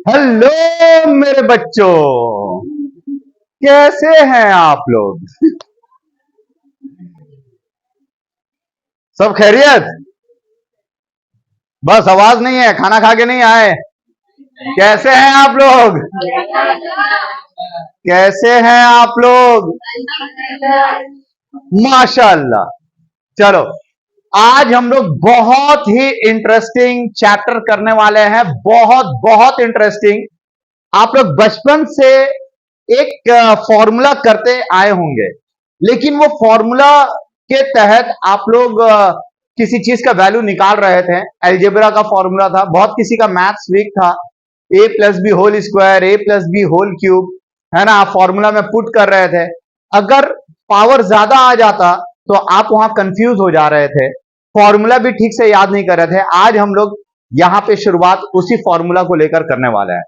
Hello मेरे बच्चों, कैसे हैं आप लोग? सब खैरियत? बस आवाज नहीं है, खाना खा के नहीं आए। कैसे हैं आप लोग? कैसे हैं आप लोग? माशाअल्लाह। चलो, आज हम लोग बहुत ही इंटरेस्टिंग चैप्टर करने वाले हैं। बहुत बहुत इंटरेस्टिंग। आप लोग बचपन से एक फॉर्मूला करते आए होंगे, लेकिन वो फॉर्मूला के तहत आप लोग किसी चीज का वैल्यू निकाल रहे थे। एल्जेब्रा का फॉर्मूला था, बहुत किसी का मैथ्स वीक था। ए प्लस बी होल स्क्वायर, ए प्लस बी होल क्यूब, है ना, आप फॉर्मूला में पुट कर रहे थे। अगर पावर ज्यादा आ जाता तो आप वहां कंफ्यूज हो जा रहे थे, फॉर्मूला भी ठीक से याद नहीं कर रहे थे। आज हम लोग यहां पे शुरुआत उसी फॉर्मूला को लेकर करने वाले हैं।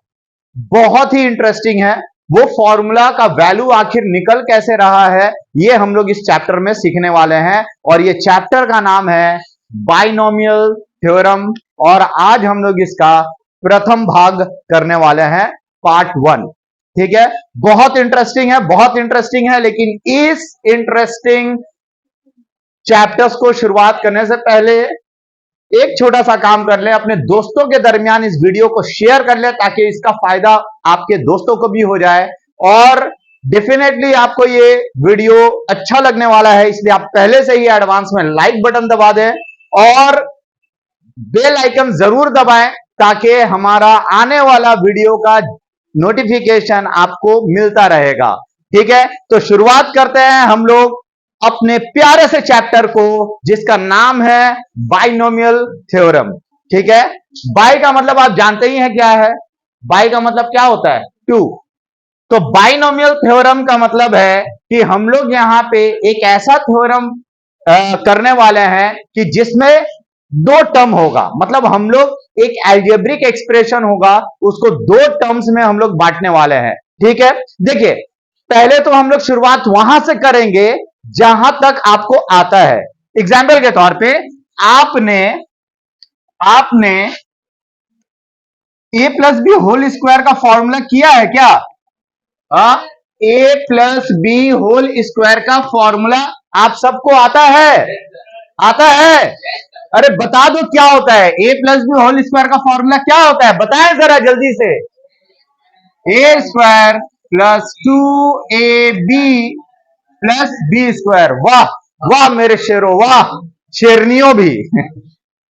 बहुत ही इंटरेस्टिंग है। वो फॉर्मूला का वैल्यू आखिर निकल कैसे रहा है, ये हम लोग इस चैप्टर में सीखने वाले हैं। और ये चैप्टर का नाम है बाइनोमियल थ्योरम, और आज हम लोग इसका प्रथम भाग करने वाले हैं, पार्ट 1। ठीक है, बहुत इंटरेस्टिंग है, बहुत इंटरेस्टिंग है। लेकिन इस इंटरेस्टिंग चैप्टर्स को शुरुआत करने से पहले एक छोटा सा काम कर ले, अपने दोस्तों के दरमियान इस वीडियो को शेयर कर ले, ताकि इसका फायदा आपके दोस्तों को भी हो जाए। और डेफिनेटली आपको ये वीडियो अच्छा लगने वाला है, इसलिए आप पहले से ही एडवांस में लाइक बटन दबा दें और बेल आइकन जरूर दबाएं, ताकि हमारा आने वाला वीडियो का नोटिफिकेशन आपको मिलता रहेगा। ठीक है, तो शुरुआत करते हैं हम लोग अपने प्यारे से चैप्टर को, जिसका नाम है बाइनोमियल थ्योरम। ठीक है, बाई का मतलब आप जानते ही हैं क्या है। बाई का मतलब क्या होता है? टू। तो बाइनोमियल थ्योरम का मतलब है कि हम लोग यहां पे एक ऐसा थ्योरम करने वाले हैं कि जिसमें दो टर्म होगा। मतलब हम लोग एक एल्जेब्रिक एक्सप्रेशन होगा, उसको दो टर्म्स में हम लोग बांटने वाले हैं। ठीक है, देखिए, पहले तो हम लोग शुरुआत वहां से करेंगे जहां तक आपको आता है। एग्जाम्पल के तौर पे आपने आपने ए प्लस बी होल स्क्वायर का फॉर्मूला किया है क्या? ए प्लस बी होल स्क्वायर का फॉर्मूला आप सबको आता है? आता है? अरे बता दो क्या होता है। A plus B whole square का फॉर्मूला क्या होता है, बताएं जरा जल्दी से। A square plus 2ab plus B square. वाह वाह मेरे शेरों, वाह, शेरनियों भी।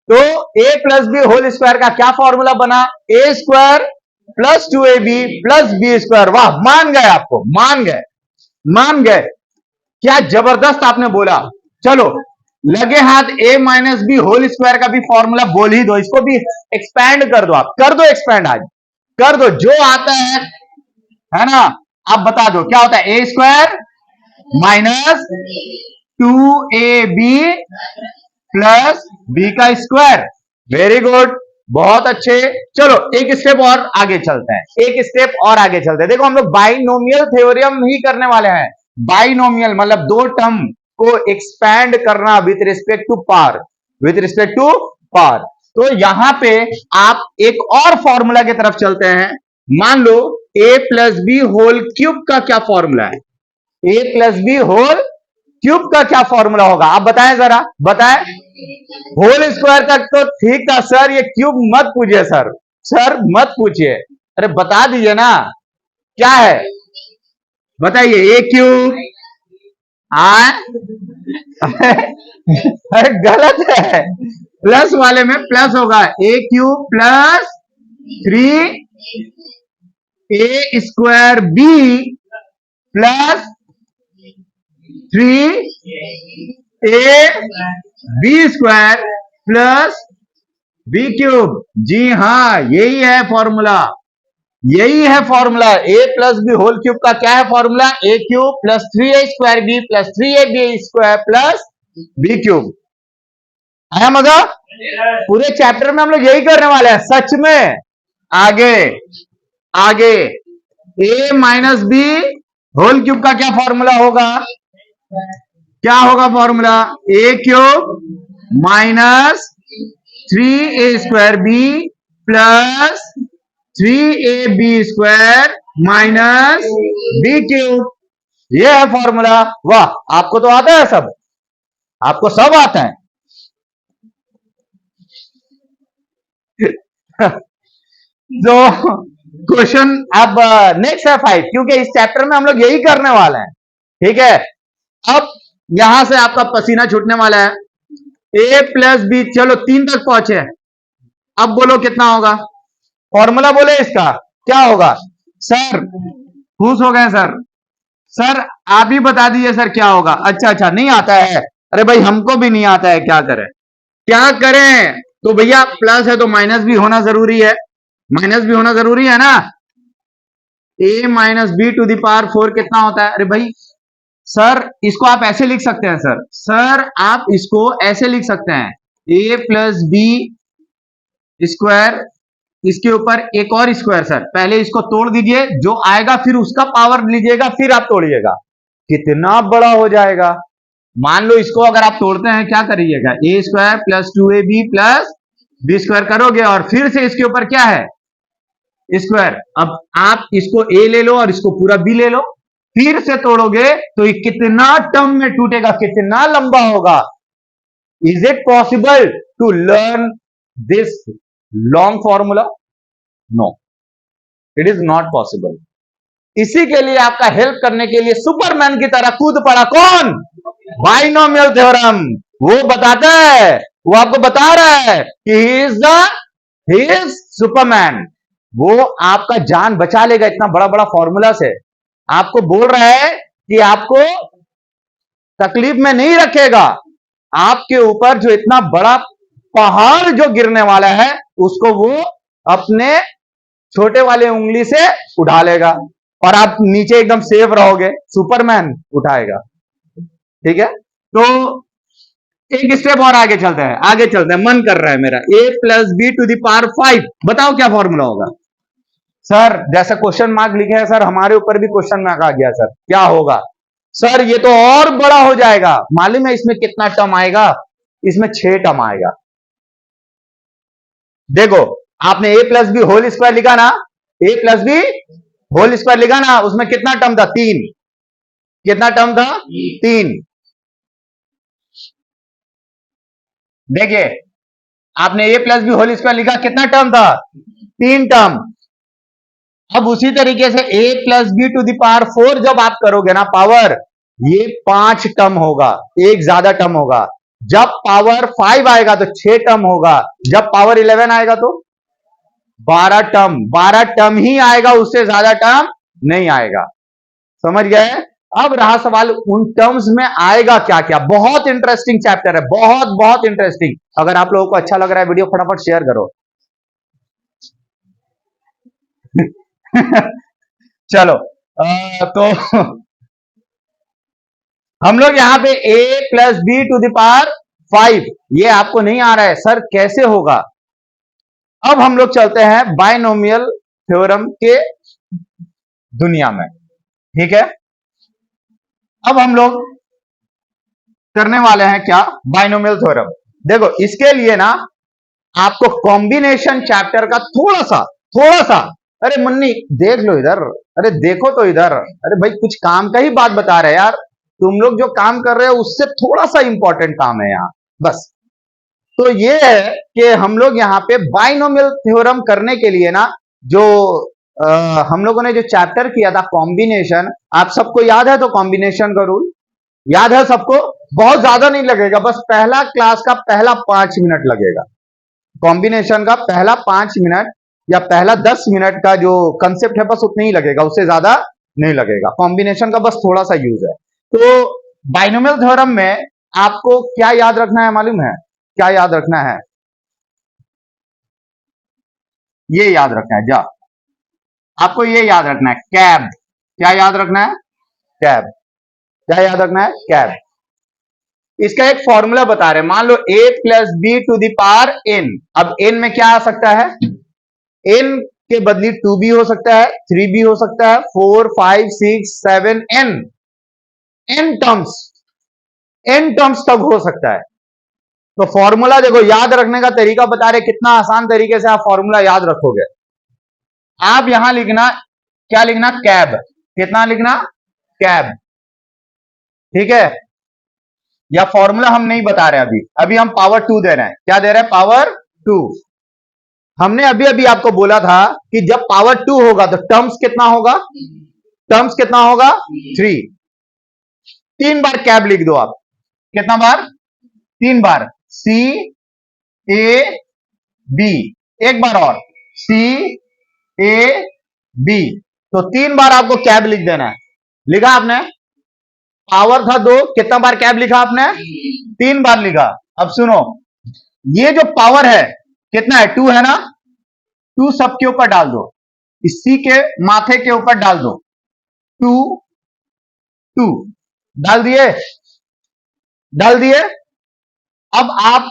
तो A plus B whole square का क्या फॉर्मूला बना? A square plus 2ab plus B square. वाह, मान गए, आपको मान गए, मान गए। क्या जबरदस्त आपने बोला। चलो, लगे हाथ ए माइनस बी होल स्क्वायर का भी फॉर्मूला बोल ही दो, इसको भी एक्सपैंड कर दो। आप कर दो एक्सपैंड, आज कर दो, जो आता है ना। आप बता दो क्या होता है। A square minus 2ab plus B का स्क्वायर। वेरी गुड, बहुत अच्छे। चलो एक स्टेप और आगे चलते हैं, एक स्टेप और आगे चलते हैं। देखो, हम लोग बाइनोमियल थ्योरम ही करने वाले हैं। बाइनोमियल मतलब दो टर्म को एक्सपैंड करना with respect to power, with respect to power. तो यहां पे आप एक और फॉर्मूला की तरफ चलते हैं। मान लो A plus B whole cube का क्या फॉर्मूला है? A plus B whole cube का क्या फॉर्मूला होगा, आप बताएं जरा, बताएं। होल स्क्वायर तक तो ठीक था सर, ये क्यूब मत पूछिए सर, सर मत पूछिए। अरे बता दीजिए ना, क्या है बताइए। ए क्यूब आ अरे गलत है, प्लस वाले में प्लस होगा। A cube plus 3 A square B plus 3 A B square plus B cube. जी हाँ, यही है फॉर्मूला, यही है formula. A plus B whole cube का क्या है formula? A cube plus 3a² B plus 3ab square plus B cube. आया मजा? पूरे चैप्टर में हम लोग यही करने वाले हैं सच में। आगे आगे A minus B whole cube का क्या फॉर्मूला होगा? क्या होगा formula? A cube minus 3a² B plus 3ab² minus b³। ये है फॉर्मूला। वाह, आपको तो आता है सब, आपको सब आता है। तो क्वेश्चन अब नेक्स्ट है 5, क्योंकि इस चैप्टर में हम लोग यही करने वाले हैं। ठीक है, अब यहां से आपका पसीना छूटने वाला है। a+b, चलो 3 तक पहुंचे। अब बोलो कितना होगा, फॉर्मूला बोले इसका क्या होगा। सर खुश हो गए सर, सर आप ही बता दीजिए सर क्या होगा। अच्छा अच्छा, नहीं आता है, अरे भाई हमको भी नहीं आता है, क्या करें क्या करें। तो भैया प्लस है तो माइनस भी होना जरूरी है, माइनस भी होना जरूरी है ना। a−b⁴ कितना होता है, अरे भाई सर इसको आप ऐसे लिख सकते हैं। सर आप इसको ऐसे लिख सकते हैं, a+b², इसके ऊपर एक और स्क्वायर। सर पहले इसको तोड़ दीजिए, जो आएगा फिर उसका पावर लीजिएगा, फिर आप तोड़िएगा, कितना बड़ा हो जाएगा। मान लो इसको अगर आप तोड़ते हैं, क्या करिएगा, a² + 2ab + b² करोगे, और फिर से इसके ऊपर क्या है, स्क्वायर। अब आप इसको a ले लो और इसको पूरा b ले लो, फिर से तोड़ोगे तो ये कितना टर्म में टूटेगा, कितना लंबा होगा। Is it possible to learn this long formula? No, it is not possible. इसी के लिए आपका हेल्प करने के लिए सुपरमैन की तरह कूद पड़ा कौन, बाइनोमियल थ्योरम। वो बताता है, वो आपको बता रहा है कि ही इज सुपरमैन। वो आपका जान बचा लेगा इतना बड़ा बड़ा फॉर्मूला से। आपको बोल रहा है कि आपको तकलीफ में नहीं रखेगा, आपके ऊपर जो इतना बड़ा पहाड़ जो गिरने वाला है उसको वो अपने छोटे वाले उंगली से उठा लेगा, और आप नीचे एकदम सेफ रहोगे, सुपरमैन उठाएगा। ठीक है, तो एक स्टेप और आगे चलते हैं, आगे चलते हैं, मन कर रहा है मेरा। a+b⁵ बताओ क्या फॉर्मूला होगा। सर जैसा क्वेश्चन मार्क लिखे है सर, हमारे ऊपर भी क्वेश्चन मार्क आ गया सर, क्या होगा। सर ये तो और बड़ा हो जाएगा। मालूम है इसमें कितना टर्म आएगा, इसमें 6 टर्म आएगा। देखो आपने a+b² लिखा ना, a+b² लिखा ना, उसमें कितना टर्म था, 3। कितना टर्म था, 3। देखिए आपने a+b² लिखा, कितना टर्म था, 3 टर्म। अब उसी तरीके से a+b⁴ जब आप करोगे ना पावर, ये 5 टर्म होगा, एक ज्यादा टर्म होगा। जब पावर 5 आएगा तो 6 टर्म होगा, जब पावर 11 आएगा तो 12 टर्म। 12 टर्म ही आएगा, उससे ज्यादा टर्म नहीं आएगा। समझ गए। अब रहा सवाल उन टर्म्स में आएगा क्या क्या। बहुत इंटरेस्टिंग चैप्टर है, बहुत बहुत इंटरेस्टिंग। अगर आप लोगों को अच्छा लग रहा है वीडियो, फटाफट शेयर करो। चलो तो हम लोग यहां पे a+b⁵ ये आपको नहीं आ रहा है सर, कैसे होगा। अब हम लोग चलते हैं बाइनोमियल थ्योरम के दुनिया में। ठीक है, अब हम लोग करने वाले हैं क्या, बाइनोमियल थ्योरम। देखो इसके लिए ना आपको कॉम्बिनेशन चैप्टर का थोड़ा सा, अरे मुन्नी देख लो इधर, अरे देखो तो इधर, अरे भाई कुछ काम का ही बात बता रहे यार, तुम लोग जो काम कर रहे हो उससे थोड़ा सा इंपॉर्टेंट काम है यहाँ बस। तो ये है कि हम लोग यहाँ पे बाइनोमियल थ्योरम करने के लिए ना, जो हम लोगों ने जो चैप्टर किया था कॉम्बिनेशन, आप सबको याद है तो कॉम्बिनेशन का रूल याद है सबको। बहुत ज्यादा नहीं लगेगा, बस पहला क्लास का पहला 5 मिनट लगेगा, कॉम्बिनेशन का पहला 5 मिनट या पहला 10 मिनट का जो कंसेप्ट है बस उतना ही लगेगा, उससे ज्यादा नहीं लगेगा। कॉम्बिनेशन का बस थोड़ा सा यूज है। तो बाइनोमियल थ्योरम में आपको क्या याद रखना है मालूम है, क्या याद रखना है, ये याद रखना है, जा आपको ये याद रखना है, कैब। क्या याद रखना है, कैब। क्या याद रखना है, कैब। इसका एक फॉर्मूला बता रहे हैं, मान लो a+b⁴n। अब n में क्या आ सकता है, n के बदली 2 भी हो सकता है, 3 भी हो सकता है, 4 5 6 7 n टर्म्स तक हो सकता है। तो फॉर्मूला देखो, याद रखने का तरीका बता रहे, कितना आसान तरीके से आप फॉर्मूला याद रखोगे। आप यहां लिखना, क्या लिखना, कैब। कितना लिखना, कैब। ठीक है, या फॉर्मूला हम नहीं बता रहे अभी, अभी हम पावर 2 दे रहे हैं। क्या दे रहे हैं, पावर 2। हमने अभी अभी आपको बोला था कि जब पावर 2 होगा तो टर्म्स कितना होगा, टर्म्स कितना होगा, 3। 3 बार कैब लिख दो आप। कितना बार, 3 बार। सी ए बी, एक बार और, सी ए बी। तो 3 बार आपको कैब लिख देना है। लिखा आपने, पावर था 2, कितना बार कैब लिखा आपने, 3 बार लिखा। अब सुनो, ये जो पावर है कितना है, 2 है ना, 2 सबके ऊपर डाल दो, इसी के माथे के ऊपर डाल दो, 2 2 डाल दिए, डाल दिए। अब आप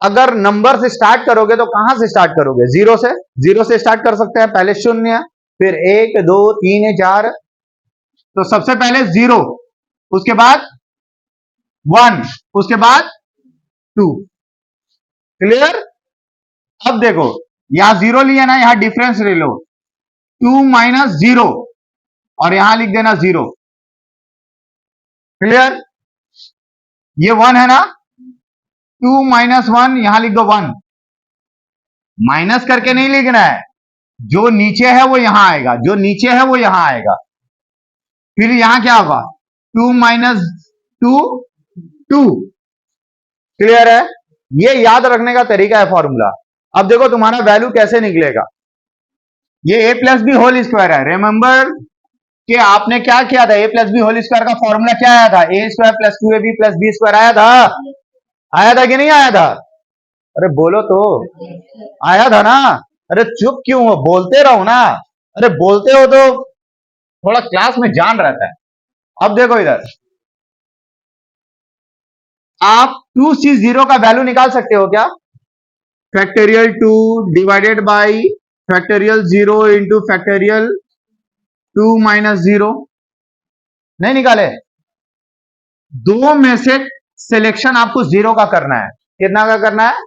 अगर नंबर से स्टार्ट करोगे तो कहां से स्टार्ट करोगे, जीरो से। जीरो से स्टार्ट कर सकते हैं, पहले शून्य, फिर 1 2 3 4। तो सबसे पहले 0, उसके बाद 1, उसके बाद 2। क्लियर। अब देखो, यहां 0 लिया ना, यहां डिफरेंस ले लो, 2 माइनस 0, और यहां लिख देना 0। क्लियर, ये 1 है ना, 2 माइनस 1, यहां लिख दो 1। माइनस करके नहीं लिखना है, जो नीचे है वो यहां आएगा, जो नीचे है वो यहां आएगा। फिर यहां क्या होगा, 2 माइनस 2 2। क्लियर है, ये याद रखने का तरीका है फॉर्मूला। अब देखो तुम्हारा वैल्यू कैसे निकलेगा। ये a plus B whole square है। रिमेंबर कि आपने क्या किया था, a plus B whole square का फॉर्मूला क्या आया था, a square plus 2ab plus B square आया था, आया था कि नहीं आया था। अरे बोलो तो, आया था ना। अरे चुप क्यों हो, बोलते रहो ना। अरे बोलते हो तो थोड़ा क्लास में जान रहता है। अब देखो इधर, आप 2c0 का वैल्यू निकाल सकते हो क्या, factorial 2 divided by factorial 0 into factorial 2 minus 0। नहीं निकाले, दो में से सिलेक्शन आपको 0 का करना है। कितना का करना है,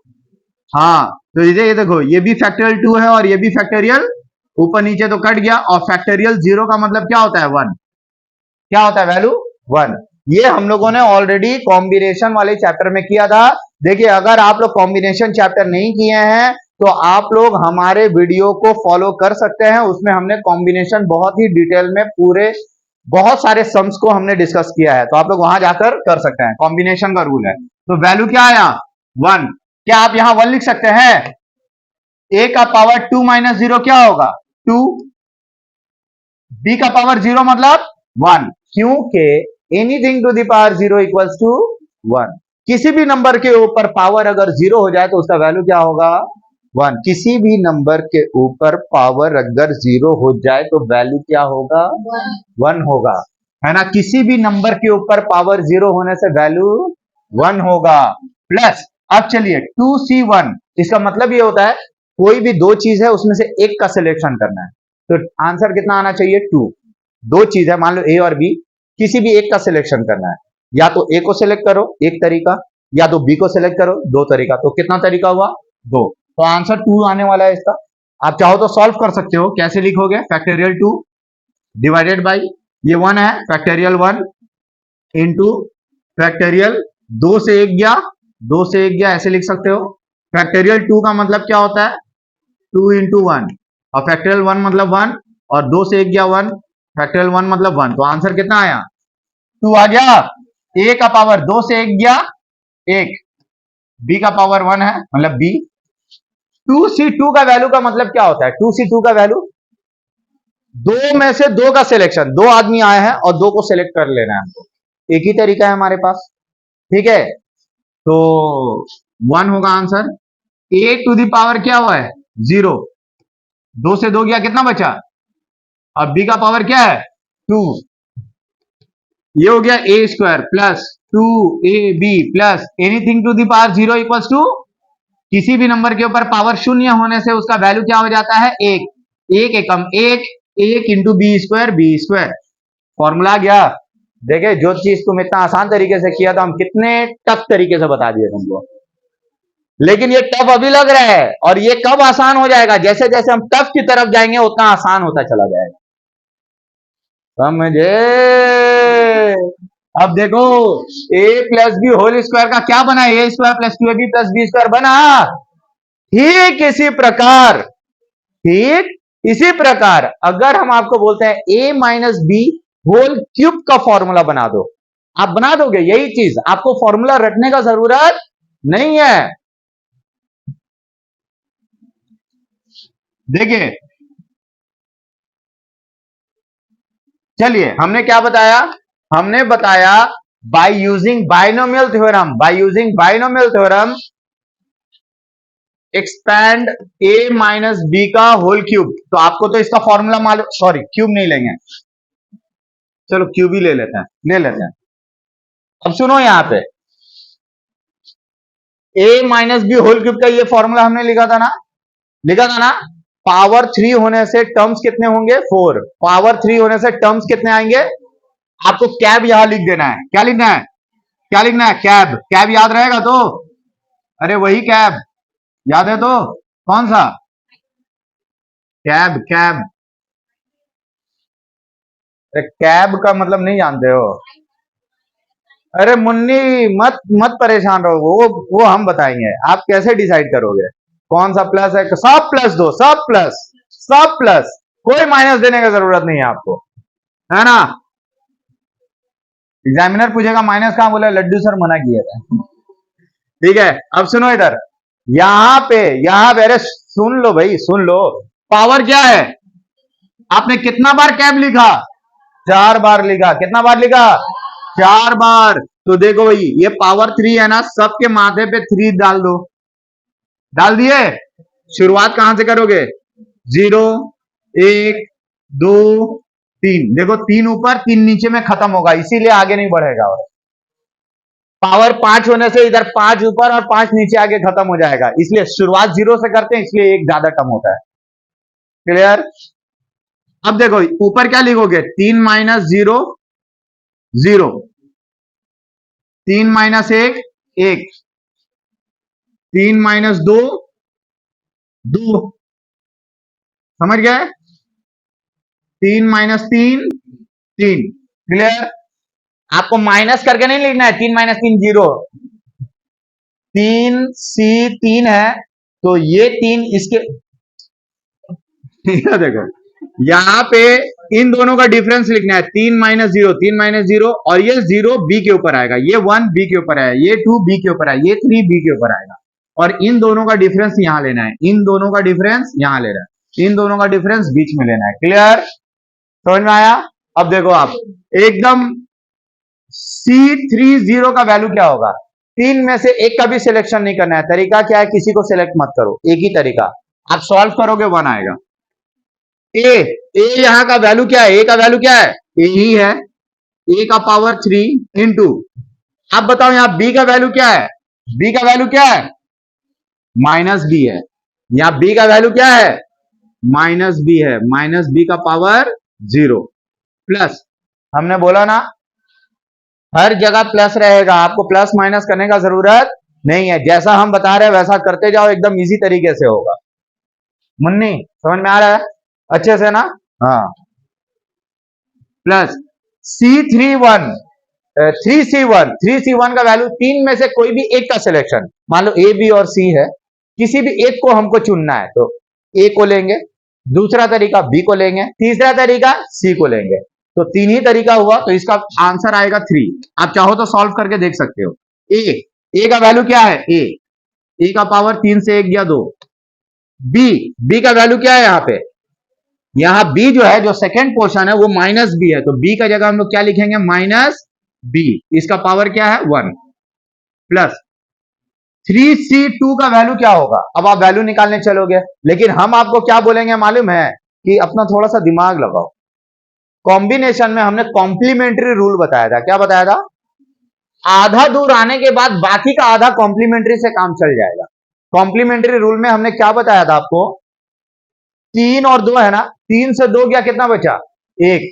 हाँ। तो ये देखो, ये भी फैक्टोरियल 2 है और ये भी फैक्टोरियल, ऊपर नीचे तो कट गया, और फैक्टोरियल 0 का मतलब क्या होता है, 1। क्या होता है, वैल्यू 1। ये हम लोगों ने ऑलरेडी कॉम्बिनेशन वाले चैप्टर में किया था। देखिए, अगर आप लोग कॉम्बिनेशन चैप्टर नहीं किए हैं तो आप लोग हमारे वीडियो को फॉलो कर सकते हैं, उसमें हमने कॉम्बिनेशन बहुत ही डिटेल में पूरे बहुत सारे सम्स को हमने डिस्कस किया है, तो आप लोग वहां जाकर कर सकते हैं। कॉम्बिनेशन का रूल है। तो वैल्यू क्या आया, 1। क्या आप यहां 1 लिख सकते हैं, a का पावर 2 माइनस 0 क्या होगा, 2। b का पावर 0 मतलब 1, क्योंकि anything to the power 0 equals to 1। किसी भी नंबर के ऊपर पावर अगर 0 हो जाए तो उसका वैल्यू क्या होगा, 1। किसी भी नंबर के ऊपर पावर अगर 0 हो जाए तो वैल्यू क्या होगा, 1 होगा, है ना। किसी भी नंबर के ऊपर पावर 0 होने से वैल्यू 1 होगा। प्लस, अब चलिए 2c1, इसका मतलब ये होता है कोई भी दो चीज है उसमें से एक का सिलेक्शन करना है, तो आंसर कितना आना चाहिए, 2। दो चीज है, मान लो ए और बी, किसी भी एक का सिलेक्शन करना है। या तो ए को सिलेक्ट करो, एक तरीका, या तो बी को सिलेक्ट करो, दो तरीका। तो कितना तरीका हुआ, 2। तो आंसर 2 आने वाला है इसका। आप चाहो तो सॉल्व कर सकते हो, कैसे लिखोगे, फैक्टोरियल 2 डिवाइडेड बाई ये 1 है, फैक्टोरियल 1 इंटू फैक्टोरियल 2 से 1 गया, 2 से 1 गया, ऐसे लिख सकते हो। फैक्टोरियल 2 का मतलब क्या होता है, 2 इंटू 1, और फैक्टोरियल 1 मतलब 1, और 2 से 1 गया 1, फैक्टोरियल 1 मतलब 1। तो आंसर कितना आया, 2 आ गया। a का पावर 2 से 1 गया 1, b का पावर 1 है मतलब b। 2c2 का वैल्यू का मतलब क्या होता है, 2c2 का वैल्यू, दो में से दो का सिलेक्शन, दो आदमी आए हैं और दो को सिलेक्ट कर लेना है हमको, एक ही तरीका है हमारे पास। ठीक है, तो 1 होगा answer. a to the power क्या हुआ है, 0, 2 से 2 गया, कितना बचा, अब b का पावर क्या है, 2, ये हो गया a square plus 2ab plus anything to the power 0 equals to, किसी भी नंबर के ऊपर पावर शून्य होने से उसका वैल्यू क्या हो जाता है, 1। 1 एकम 1, 1 इंटू बी स्क्वायर। फॉर्मूला गया। देखे, जो चीज तुम इतना आसान तरीके से किया था, हम कितने टफ तरीके से बता दिए तुमको। लेकिन ये टफ अभी लग रहा है, और ये कब आसान हो जाएगा? जैसे जैसे हम टफ की तरफ जाएंगे उतना आसान होता चला जाएगा। समझे? अब देखो, a plus B whole square का क्या बना? A square plus 2ab plus B square बना। ठीक इसी प्रकार, ठीक इसी प्रकार अगर हम आपको बोलते हैं a minus B whole cube का फॉर्मूला बना दो, आप बना दोगे? यही चीज, आपको फॉर्मूला रटने का जरूरत नहीं है। देखिए, चलिए, हमने क्या बताया? हमने बताया by using binomial theorem, by using binomial theorem expand a minus B का होल क्यूब। तो आपको तो इसका फॉर्मूला मालूम, सॉरी क्यूब नहीं लेंगे, चलो क्यूब ही ले लेते हैं, ले लेते हैं। अब सुनो, यहां पे a minus B whole cube का ये फॉर्मूला हमने लिखा था ना, लिखा था ना। पावर 3 होने से टर्म्स कितने होंगे? 4। पावर 3 होने से टर्म्स कितने आएंगे? आपको कैब यहां लिख देना है। क्या लिखना है? क्या लिखना है? कैब। कैब याद रहेगा तो? अरे वही कैब याद है तो? कौन सा कैब? कैब, अरे कैब का मतलब नहीं जानते हो? अरे मुन्नी, मत मत परेशान रहो, वो हम बताएंगे। आप कैसे डिसाइड करोगे कौन सा प्लस है? सब प्लस दो, सब प्लस, सब प्लस, कोई माइनस देने की जरूरत नहीं है आपको, है ना? एग्जामिनर पूछेगा माइनस कहां, बोला लड्डू सर मना किया था। ठीक है, अब सुनो इधर, यहां पे अरे सुन लो भाई, सुन लो। पावर क्या है? आपने कितना बार कैब लिखा? 4 बार लिखा। कितना बार लिखा? 4 बार। तो देखो भाई, ये पावर 3 है ना, सबके माथे पे 3 डाल दो। डाल दिए? शुरुआत कहां से करोगे? 0, 1, 2, 3। देखो 3 ऊपर 3 नीचे में खत्म होगा, इसीलिए आगे नहीं बढ़ेगा। और पावर 5 होने से इधर 5 ऊपर और 5 नीचे आगे खत्म हो जाएगा, इसलिए शुरुआत 0 से करते हैं, इसलिए एक ज्यादा टर्म होता है। क्लियर? अब देखो ऊपर क्या लिखोगे? 3 माइनस 0, 0, 3 माइनस 1, 1, 3 माइनस 2, 2। समझ गए? 3 माइनस 3, 3। क्लियर? आपको माइनस करके नहीं लिखना है। 3 माइनस 3, 0। 3 सी 3 है, तो ये 3 इसके देखो, यहां पे इन दोनों का डिफरेंस लिखना है। 3 माइनस 0, 3 माइनस 0, और ये 0 बी के ऊपर आएगा, ये 1 बी के ऊपर आएगा, ये 2 बी के ऊपर आएगा, ये 3 बी के ऊपर आएगा, और इन दोनों का डिफरेंस यहां लेना है, इन दोनों का डिफरेंस यहां लेना है, इन दोनों का डिफरेंस बीच में लेना है। क्लियर? समझ में आया? अब देखो आप एकदम, C30 का वैल्यू क्या होगा? 3 में से एक का भी सिलेक्शन नहीं करना है। तरीका क्या है? किसी को सिलेक्ट मत करो, एक ही तरीका, आप सॉल्व करोगे 1 आएगा। ए ए यहां का वैल्यू क्या है? ए का वैल्यू क्या है? ए ही है, ए का पावर 3 इंटू, आप बताओ यहां बी का वैल्यू क्या है? बी का वैल्यू क्या है? माइनस बी है। यहां बी का वैल्यू क्या है? माइनस बी है, माइनस बी का पावर 0 प्लस, हमने बोला ना हर जगह प्लस रहेगा, आपको प्लस माइनस करने का जरूरत नहीं है। जैसा हम बता रहे हैं वैसा करते जाओ, एकदम इजी तरीके से होगा। मुन्नी समझ में आ रहा है अच्छे से ना? हाँ। प्लस C31, 3C1 का वैल्यू 3 में से कोई भी एक का सिलेक्शन, मान लो ए बी और सी है, किसी भी एक को हमको चुनना है, तो ए को लेंगे, दूसरा तरीका बी को लेंगे, तीसरा तरीका सी को लेंगे। तो 3 ही तरीका हुआ, तो इसका आंसर आएगा 3। आप चाहो तो सॉल्व करके देख सकते हो। ए का वैल्यू क्या है? ए का पावर 3 से 1 गया 2। बी का वैल्यू क्या है? यहां पे, यहां बी जो है, जो सेकेंड पोर्शन है वो माइनस बी है, तो बी का जगह हम लोग क्या लिखेंगे? Minus B. इसका पावर क्या है? 1 प्लस 3C2 का वैल्यू क्या होगा? अब आप वैल्यू निकालने चलोगे, लेकिन हम आपको क्या बोलेंगे मालूम है? कि अपना थोड़ा सा दिमाग लगाओ। कॉम्बिनेशन में हमने कॉम्प्लीमेंट्री रूल बताया था। क्या बताया था? आधा दूर आने के बाद बाकी का आधा कॉम्प्लीमेंट्री से काम चल जाएगा। कॉम्प्लीमेंट्री रूल में हमने क्या बताया था आपको? 3 और 2 है ना, 3 से 2 गया, कितना बचा? 1।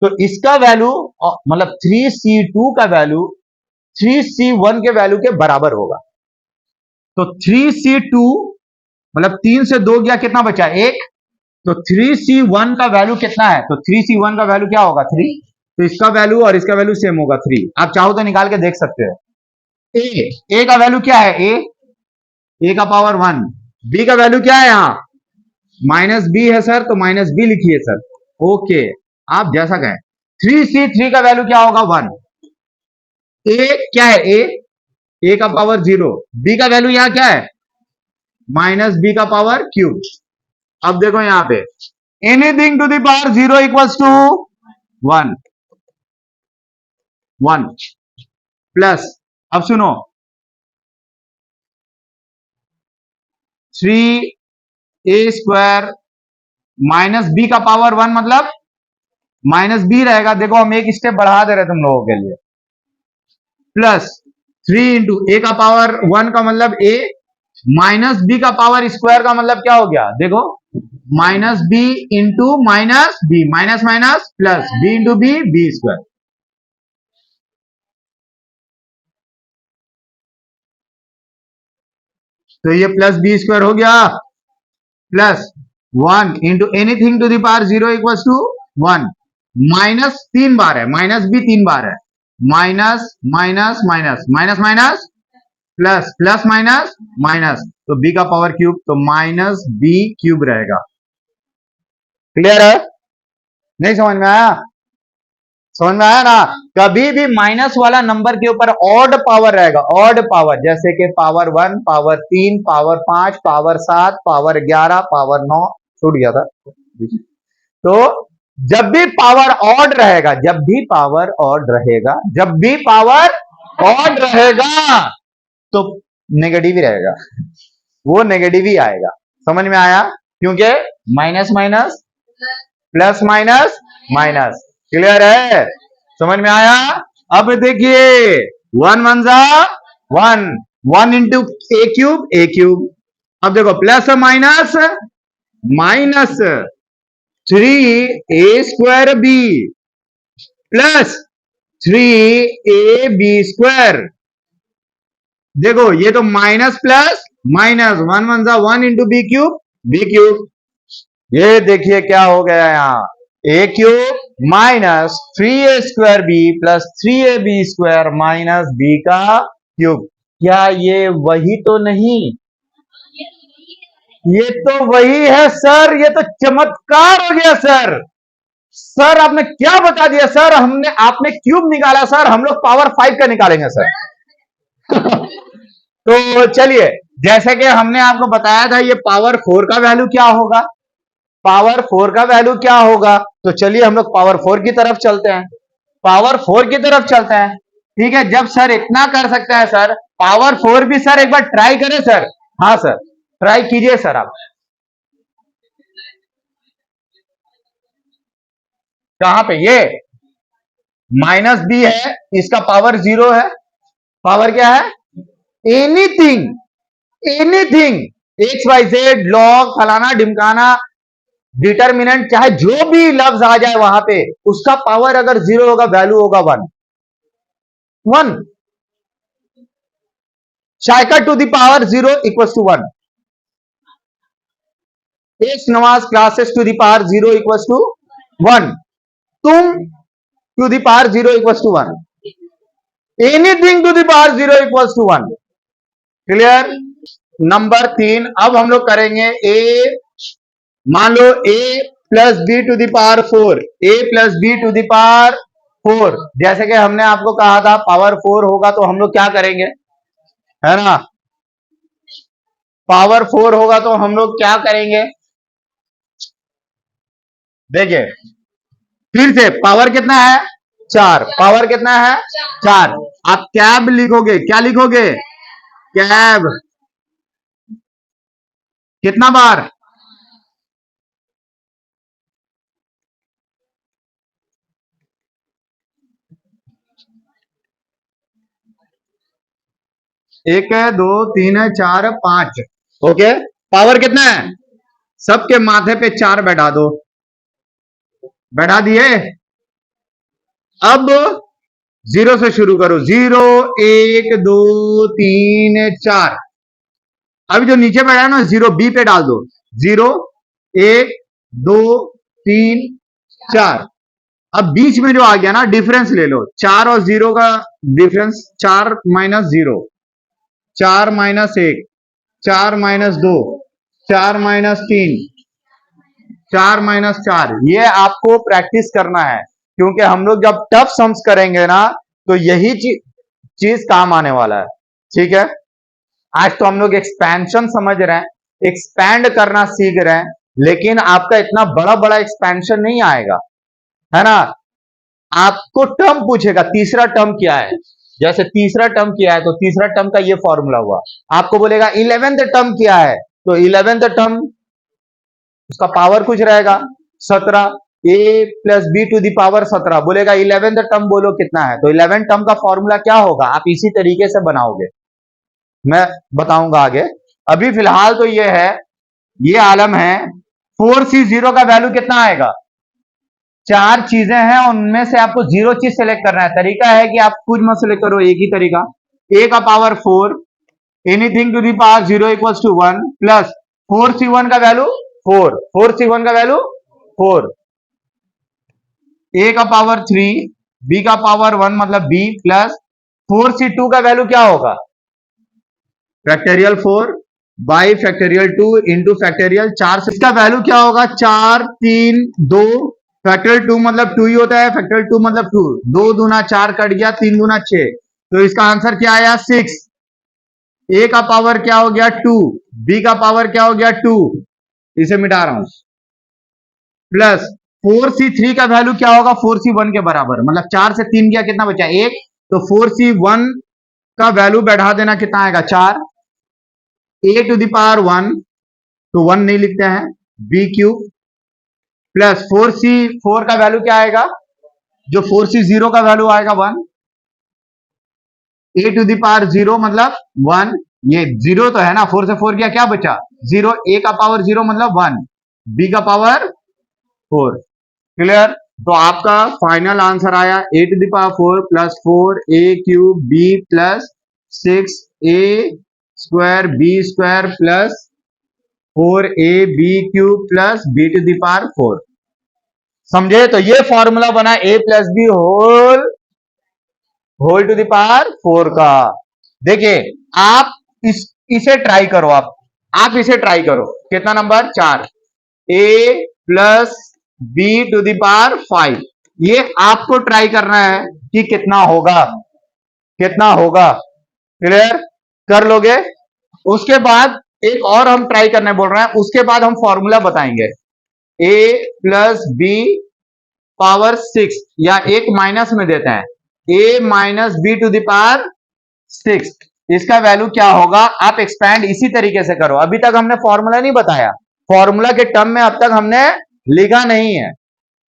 तो इसका वैल्यू मतलब 3C2 का वैल्यू 3C1 के वैल्यू के बराबर होगा। तो 3C2 मतलब 3 से 2 गया, कितना बचा? 1। तो 3C1 का वैल्यू कितना है? तो 3C1 का वैल्यू क्या होगा? 3। तो इसका वैल्यू और इसका वैल्यू सेम होगा 3। आप चाहो तो निकाल के देख सकते हो। ए का वैल्यू क्या है? ए का पावर 1। बी का वैल्यू क्या है? यहां माइनस बी है सर, तो माइनस बी लिखिए सर। ओके, आप जैसा कहें। 3C3 का वैल्यू क्या होगा? 1। ए क्या है? ए का पावर 0। बी का वैल्यू यहां क्या है? माइनस बी का पावर क्यूब। अब देखो यहां पे anything to the power 0 equals to 1 1 plus, अब सुनो, 3A² माइनस बी का पावर 1 मतलब माइनस बी रहेगा। देखो हम एक स्टेप बढ़ा दे रहे तुम लोगों के लिए। प्लस 3 इंटू ए का पावर 1 का मतलब ए, माइनस बी का पावर स्क्वायर का मतलब क्या हो गया? देखो minus b into minus b, minus minus plus, b into b, b square. तो ये प्लस बी स्क्वायर हो गया, plus 1 into anything to the power 0 equal to 1। Minus 3 बार है, माइनस भी 3 बार है, minus minus minus minus minus plus, plus minus minus, तो बी का पावर क्यूब, तो माइनस बी क्यूब रहेगा। क्लियर है? नहीं समझ में आया? समझ में आया ना? कभी भी माइनस वाला नंबर के ऊपर ऑड पावर रहेगा, ऑड पावर, जैसे कि power 1, power 3, power 5, power 7, power 11, power 9, छूट गया था। तो जब भी पावर ऑड रहेगा, जब भी पावर ऑड रहेगा, जब भी पावर ऑड रहेगा, तो नेगेटिव ही रहेगा, वो नेगेटिव ही आएगा। समझ में आया? क्योंकि minus minus plus minus minus. Clear है? समझ में आया? अब देखिए 1 1 जा 1, 1 into a cube, a cube. अब देखो plus minus minus 3A² B plus 3AB square. देखो ये तो माइनस प्लस माइनस, 1 1 जा 1 into B cube, B cube. ये देखिए क्या हो गया यहां, A cube minus 3A² B plus 3AB square minus B का क्यूब। क्या ये वही तो नहीं? ये तो वही है सर, ये तो चमत्कार हो गया सर। सर आपने क्या बता दिया सर, हमने आपने क्यूब निकाला सर, हम लोग पावर 5 का निकालेंगे सर। तो चलिए, जैसे कि हमने आपको बताया था ये पावर 4 का वैल्यू क्या होगा, पावर 4 का वैल्यू क्या होगा। तो चलिए हम लोग पावर 4 की तरफ चलते हैं, पावर 4 की तरफ चलते हैं। ठीक है, जब सर इतना कर सकते हैं सर, पावर 4 भी सर एक बार ट्राई करें सर। हाँ सर, ट्राई कीजिए सर आप। कहां पे? ये माइनस बी है, इसका पावर 0 है, पावर क्या है? Anything, anything, x y z, log, फलाना ढिमकाना, डिटर्मिनेंट, चाहे जो भी लफ्ज आ जाए वहां पे, उसका पावर अगर 0 होगा, वैल्यू होगा 1 1। शाइका to the power 0 equal to 1। S Nawaz classes to the power 0 equal to 1। तुम to the power 0 equal to 1। Anything to the power 0 equal to 1। Clear? Number 3, अब हम लोग करेंगे ए, मान लो A plus B to the power 4, A plus B to the power 4। जैसे कि हमने आपको कहा था पावर 4 होगा तो हम लोग क्या करेंगे, है ना? पावर 4 होगा तो हम लोग क्या करेंगे? देखिए फिर से, पावर कितना है? 4। पावर कितना है? 4। आप कैब लिखोगे, क्या लिखोगे? कैब। कितना बार? एक है, दो, तीन है, चार, 5। ओके, पावर कितना है? सबके माथे पे 4 बैठा दो, बैठा दिए। अब 0 से शुरू करो, 0 1 2 3 4। अभी जो नीचे बैठा है ना, 0 बी पे डाल दो। 0 1 2 3 4। अब बीच में जो आ गया ना, डिफरेंस ले लो। 4 और 0 का difference, 4 minus 0, 4 minus 1, 4 minus 2, 4 minus 3, 4 minus 4। ये आपको प्रैक्टिस करना है, क्योंकि हम लोग जब टफ सम्स करेंगे ना, तो यही चीज काम आने वाला है। ठीक है, आज तो हम लोग एक्सपेंशन समझ रहे हैं, एक्सपैंड करना सीख रहे हैं, लेकिन आपका इतना बड़ा बड़ा एक्सपेंशन नहीं आएगा, है ना। आपको टर्म पूछेगा, तीसरा टर्म क्या है। जैसे तीसरा टर्म क्या है, तो तीसरा टर्म का ये फॉर्मूला हुआ। आपको बोलेगा 11th टर्म क्या है, तो 11th टर्म उसका पावर कुछ रहेगा 17, a plus B to the power 17। बोलेगा 11th टर्म बोलो कितना है, तो 11th टर्म का फॉर्मूला क्या होगा, आप इसी तरीके से बनाओगे, मैं बताऊंगा आगे। अभी फिलहाल तो ये है, ये आलम है। 4C0 का वैल्यू कितना आएगा। चार चीजें हैं, उनमें से आपको 0 चीज सेलेक्ट करना है। तरीका है कि आप कुछ मत सेलेक्ट करो, एक ही तरीका। a का power 4, anything to the power 0 equals to 1 plus 4C1 का वैल्यू 4, 4C1 का वैल्यू 4, a का पावर 3, b का पावर 1 मतलब b प्लस 4C2 का वैल्यू क्या होगा, factorial 4 by factorial 2 into factorial 4। इसका वैल्यू क्या होगा, 4 3 2, फैक्टोरियल 2 मतलब 2 ही होता है, फैक्टोरियल 2 मतलब 2, 2 दूना 4 कट गया, 3 दूना 6, तो इसका आंसर क्या आया 6। a का पावर क्या हो गया 2, b का पावर क्या हो गया 2, इसे मिटा रहा हूं, प्लस 4C3 का वैल्यू क्या होगा 4C1 के बराबर, मतलब 4 से 3 गया, कितना बचा 1, तो 4C1 का वैल्यू बैठा देना, कितना आएगा 4, a टू दी पावर 1, तो 1 नहीं लिखते हैं, b क्यूब प्लस 4C4 का वैल्यू क्या आएगा, जो 4C0 का वैल्यू आएगा 1, a टू दी पावर 0 मतलब 1, ये 0 तो है ना, 4 से 4 गया, क्या बचा 0, a का पावर 0 मतलब 1, b का पावर 4। क्लियर, तो आपका फाइनल आंसर आया a to the power 4 plus 4 a cube b plus 6 a square b square plus 4ab cube plus b to the power 4। समझे, तो ये फॉर्मूला बना a plus B whole to the power 4 का। देखिए, आप इसे try करो, आप इसे ट्राई करो, कितना number 4, a plus B to the power 5, ये आपको ट्राई करना है कि कितना होगा, कितना होगा। क्लियर, कर लोगे। उसके बाद एक और हम ट्राई करने बोल रहे हैं, उसके बाद हम फॉर्मूला बताएंगे, a प्लस बी पावर 6, या एक माइनस में देते हैं, a minus b to the power 6, इसका वैल्यू क्या होगा। आप एक्सपैंड इसी तरीके से करो, अभी तक हमने फॉर्मूला नहीं बताया, फॉर्मूला के टर्म में अब तक हमने लिखा नहीं है,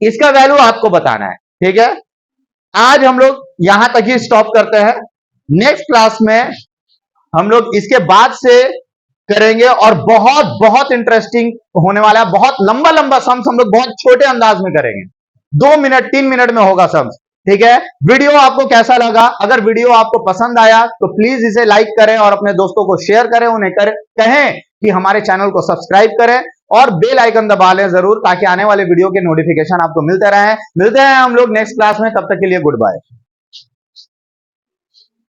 इसका वैल्यू आपको बताना है। ठीक है, आज हम लोग यहां तक ही स्टॉप करते हैं, नेक्स्ट क्लास में हम लोग इसके बाद से करेंगे, और बहुत बहुत इंटरेस्टिंग होने वाला है, बहुत लंबा लंबा सम्स हम लोग बहुत छोटे अंदाज में करेंगे, 2 मिनट 3 मिनट में होगा सम्स। ठीक है, वीडियो आपको कैसा लगा, अगर वीडियो आपको पसंद आया तो प्लीज इसे लाइक करें और अपने दोस्तों को शेयर करें, उन्हें कहें कि हमारे चैनल को सब्सक्राइब करें और बेल आइकन दबा लें जरूर, ताकि आने वाले वीडियो के नोटिफिकेशन आपको मिलते रहे। मिलते हैं हम लोग नेक्स्ट क्लास में, तब तक के लिए गुड बाय।